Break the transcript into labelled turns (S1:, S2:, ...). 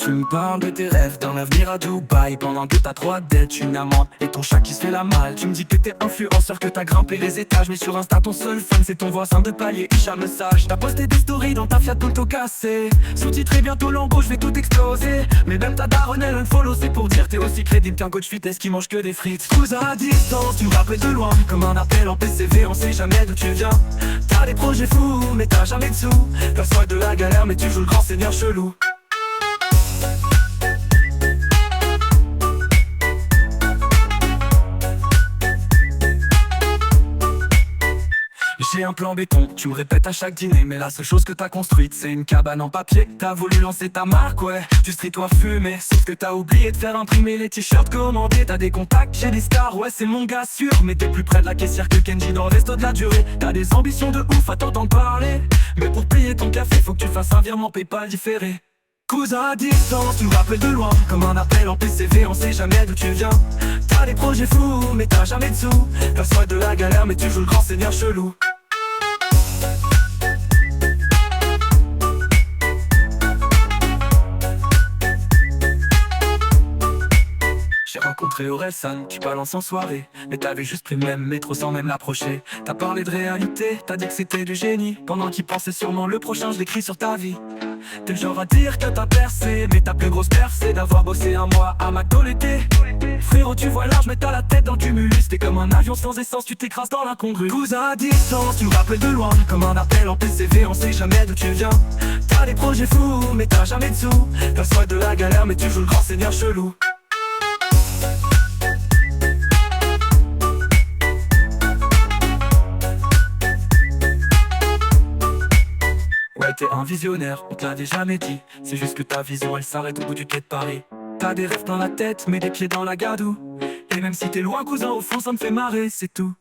S1: Tu me parles de tes rêves d'un avenir à Dubaï, pendant que t'as 3 dettes, une amende et ton chat qui se fait la malle. Tu me dis que t'es influenceur, que t'as grimpé les étages, mais sur Insta ton seul fan c'est ton voisin de palier, Isha me sage. T'as posté des stories dans ta Fiat Punto cassée, sous-titré bientôt l'embauche, je vais tout exploser. Mais même ta daronne elle unfollow, c'est pour dire t'es aussi crédible qu'un coach fitness qui mange que des frites. Cousin à distance, tu me rappelles de loin, comme un appel en PCV, on sait jamais d'où tu viens. T'as des projets fous, mais t'as jamais de sous. T'as soif de la galère, mais tu joues le grand seigneur chelou. J'ai un plan béton, tu me répètes à chaque dîner, mais la seule chose que t'as construite c'est une cabane en papier. T'as voulu lancer ta marque, ouais, du streetwear fumé, sauf que t'as oublié de faire imprimer les t-shirts commandés. T'as des contacts chez des stars, ouais c'est mon gars sûr, mais t'es plus près de la caissière que Kenji dans le resto de la durée. T'as des ambitions de ouf à t'entendre parler, mais pour payer ton café faut que tu fasses un virement PayPal différé. Cousin à distance, tu me rappelles de loin, comme un appel en PCV, on sait jamais d'où tu viens. T'as des projets fous, mais t'as jamais de sous. T'as soif de la galère, mais tu joues le grand seigneur chelou. J'ai rencontré Orelsan, tu balances en soirée, mais t'avais juste pris le même métro sans même l'approcher. T'as parlé de réalité, t'as dit que c'était du génie, pendant qu'il pensait sûrement le prochain, je l'écris sur ta vie. T'es le genre à dire que t'as percé, mais ta plus grosse perf c'est d'avoir bossé un mois à McDo l'été. Frérot tu vois large mais t'as la tête dans le tumulus, t'es comme un avion sans essence, tu t'écrases dans l'incongru. Cousin à distance, tu me rappelles de loin, comme un appel en PCV, on sait jamais d'où tu viens. T'as des projets fous, mais t'as jamais de sous. T'as soif de la galère, mais tu joues le grand seigneur chelou. Ouais t'es un visionnaire, on te l'avait jamais dit. C'est juste que ta vision elle s'arrête au bout du quai de Paris. T'as des rêves dans la tête mais des pieds dans la gadoue. Et même si t'es loin cousin, au fond ça me fait marrer, c'est tout.